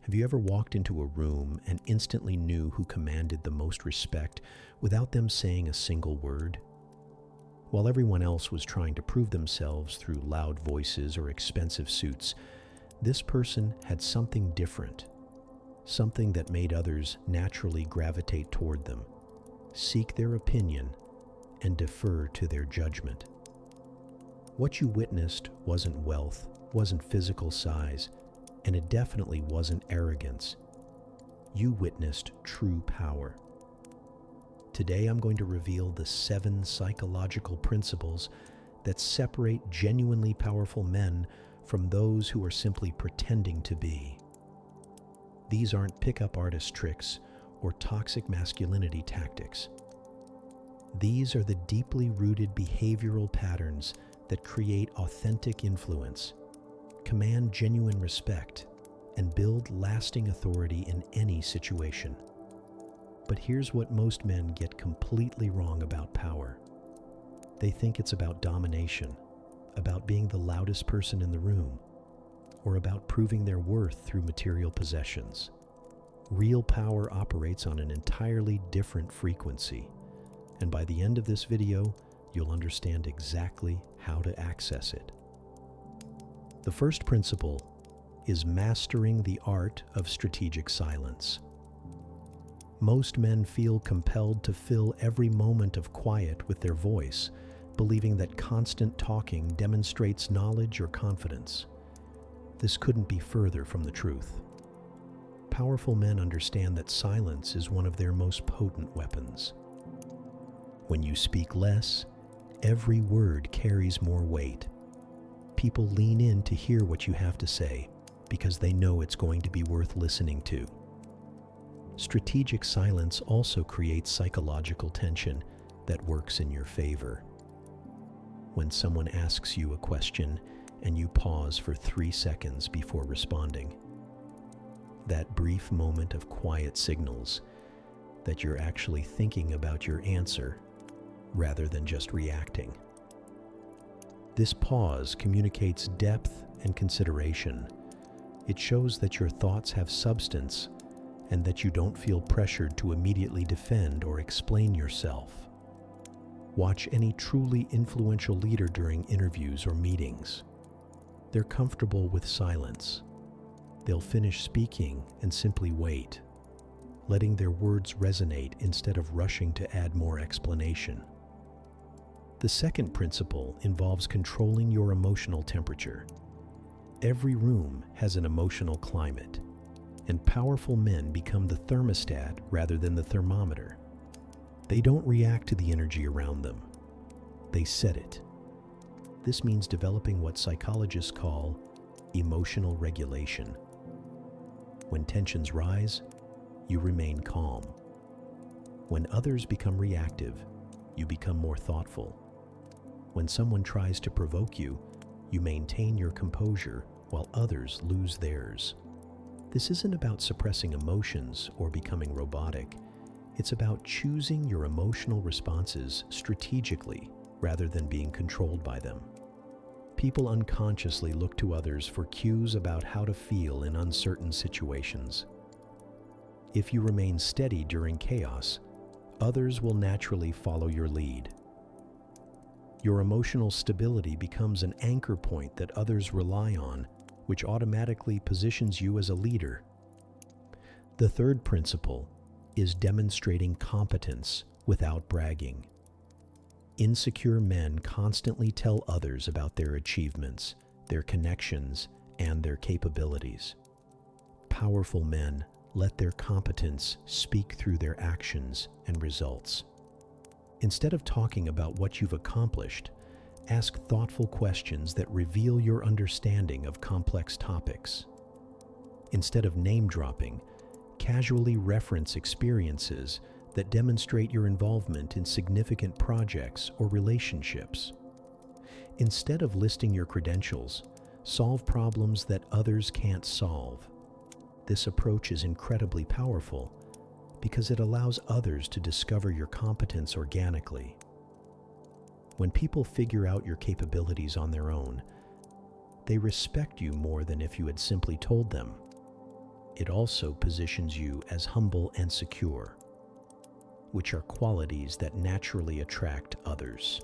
Have you ever walked into a room and instantly knew who commanded the most respect without them saying a single word? While everyone else was trying to prove themselves through loud voices or expensive suits, this person had something different, something that made others naturally gravitate toward them, seek their opinion, and defer to their judgment. What you witnessed wasn't wealth, wasn't physical size, and it definitely wasn't arrogance. You witnessed true power. Today I'm going to reveal the 7 psychological principles that separate genuinely powerful men from those who are simply pretending to be. These aren't pickup artist tricks or toxic masculinity tactics. These are the deeply rooted behavioral patterns that create authentic influence, command genuine respect, and build lasting authority in any situation. But here's what most men get completely wrong about power. They think it's about domination, about being the loudest person in the room, or about proving their worth through material possessions. Real power operates on an entirely different frequency, and by the end of this video, you'll understand exactly how to access it. The first principle is mastering the art of strategic silence. Most men feel compelled to fill every moment of quiet with their voice, believing that constant talking demonstrates knowledge or confidence. This couldn't be further from the truth. Powerful men understand that silence is one of their most potent weapons. When you speak less, every word carries more weight. People lean in to hear what you have to say because they know it's going to be worth listening to. Strategic silence also creates psychological tension that works in your favor. When someone asks you a question and you pause for 3 seconds before responding, that brief moment of quiet signals that you're actually thinking about your answer rather than just reacting. This pause communicates depth and consideration. It shows that your thoughts have substance and that you don't feel pressured to immediately defend or explain yourself. Watch any truly influential leader during interviews or meetings. They're comfortable with silence. They'll finish speaking and simply wait, letting their words resonate instead of rushing to add more explanation. The second principle involves controlling your emotional temperature. Every room has an emotional climate, and powerful men become the thermostat rather than the thermometer. They don't react to the energy around them. They set it. This means developing what psychologists call emotional regulation. When tensions rise, you remain calm. When others become reactive, you become more thoughtful. When someone tries to provoke you, you maintain your composure while others lose theirs. This isn't about suppressing emotions or becoming robotic. It's about choosing your emotional responses strategically rather than being controlled by them. People unconsciously look to others for cues about how to feel in uncertain situations. If you remain steady during chaos, others will naturally follow your lead. Your emotional stability becomes an anchor point that others rely on, which automatically positions you as a leader. The third principle is demonstrating competence without bragging. Insecure men constantly tell others about their achievements, their connections, and their capabilities. Powerful men let their competence speak through their actions and results. Instead of talking about what you've accomplished, ask thoughtful questions that reveal your understanding of complex topics. Instead of name-dropping, casually reference experiences that demonstrate your involvement in significant projects or relationships. Instead of listing your credentials, solve problems that others can't solve. This approach is incredibly powerful because it allows others to discover your competence organically. When people figure out your capabilities on their own, they respect you more than if you had simply told them. It also positions you as humble and secure, which are qualities that naturally attract others.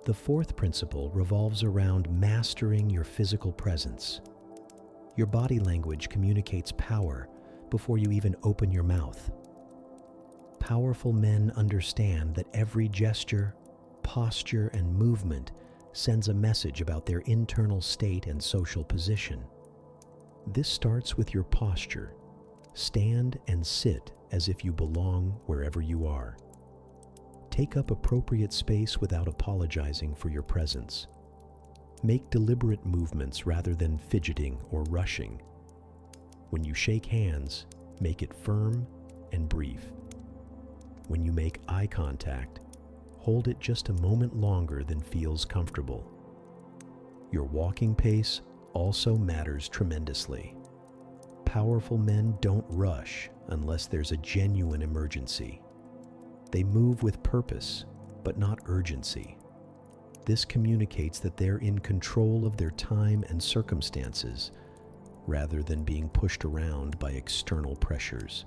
The fourth principle revolves around mastering your physical presence. Your body language communicates power before you even open your mouth. Powerful men understand that every gesture, posture, and movement sends a message about their internal state and social position. This starts with your posture. Stand and sit as if you belong wherever you are. Take up appropriate space without apologizing for your presence. Make deliberate movements rather than fidgeting or rushing. When you shake hands, make it firm and brief. When you make eye contact, hold it just a moment longer than feels comfortable. Your walking pace also matters tremendously. Powerful men don't rush unless there's a genuine emergency. They move with purpose, but not urgency. This communicates that they're in control of their time and circumstances, rather than being pushed around by external pressures.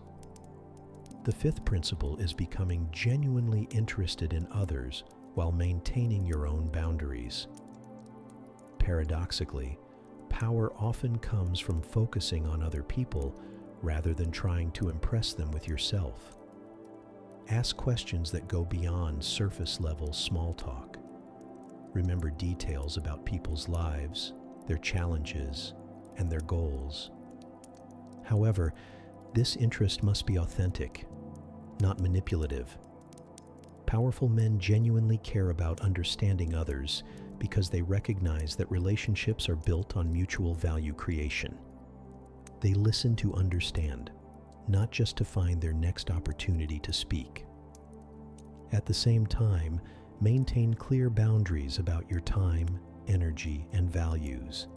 The fifth principle is becoming genuinely interested in others while maintaining your own boundaries. Paradoxically, power often comes from focusing on other people rather than trying to impress them with yourself. Ask questions that go beyond surface-level small talk. Remember details about people's lives, their challenges, and their goals. However, this interest must be authentic, not manipulative. Powerful men genuinely care about understanding others because they recognize that relationships are built on mutual value creation. They listen to understand, not just to find their next opportunity to speak. At the same time, maintain clear boundaries about your time, energy, and values.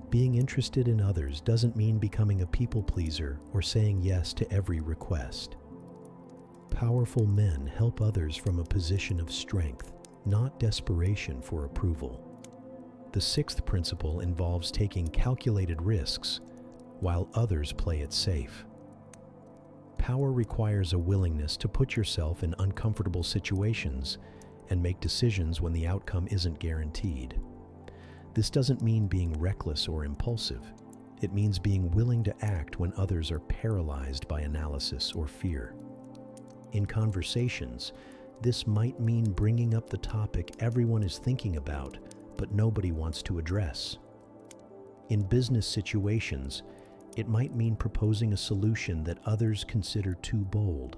Being interested in others doesn't mean becoming a people pleaser or saying yes to every request. Powerful men help others from a position of strength, not desperation for approval. The sixth principle involves taking calculated risks while others play it safe. Power requires a willingness to put yourself in uncomfortable situations and make decisions when the outcome isn't guaranteed. This doesn't mean being reckless or impulsive. It means being willing to act when others are paralyzed by analysis or fear. In conversations, this might mean bringing up the topic everyone is thinking about, but nobody wants to address. In business situations, it might mean proposing a solution that others consider too bold.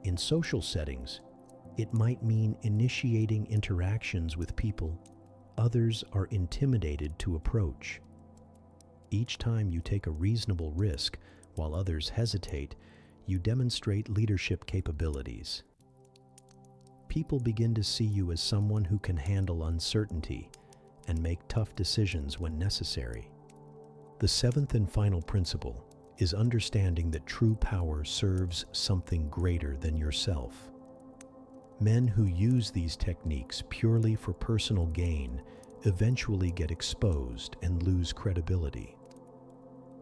In social settings, it might mean initiating interactions with people others are intimidated to approach. Each time you take a reasonable risk while others hesitate, you demonstrate leadership capabilities. People begin to see you as someone who can handle uncertainty and make tough decisions when necessary. The seventh and final principle is understanding that true power serves something greater than yourself. Men who use these techniques purely for personal gain eventually get exposed and lose credibility.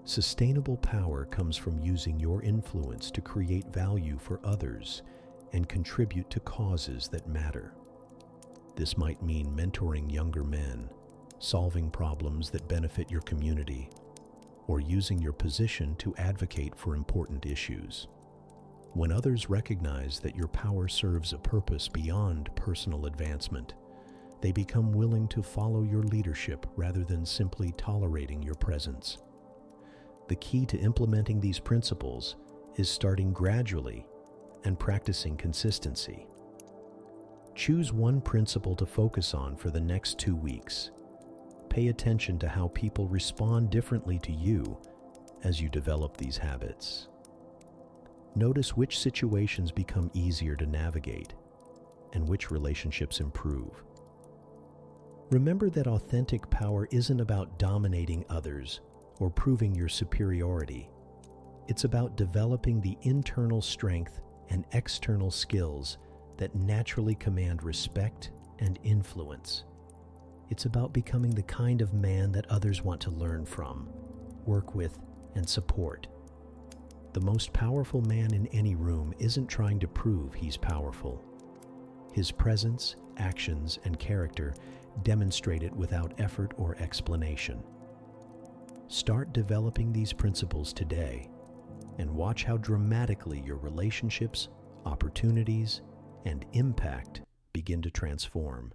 Sustainable power comes from using your influence to create value for others and contribute to causes that matter. This might mean mentoring younger men, solving problems that benefit your community, or using your position to advocate for important issues. When others recognize that your power serves a purpose beyond personal advancement, they become willing to follow your leadership rather than simply tolerating your presence. The key to implementing these principles is starting gradually and practicing consistency. Choose one principle to focus on for the next 2 weeks. Pay attention to how people respond differently to you as you develop these habits. Notice which situations become easier to navigate and which relationships improve. Remember that authentic power isn't about dominating others or proving your superiority. It's about developing the internal strength and external skills that naturally command respect and influence. It's about becoming the kind of man that others want to learn from, work with, and support. The most powerful man in any room isn't trying to prove he's powerful. His presence, actions, and character demonstrate it without effort or explanation. Start developing these principles today and watch how dramatically your relationships, opportunities, and impact begin to transform.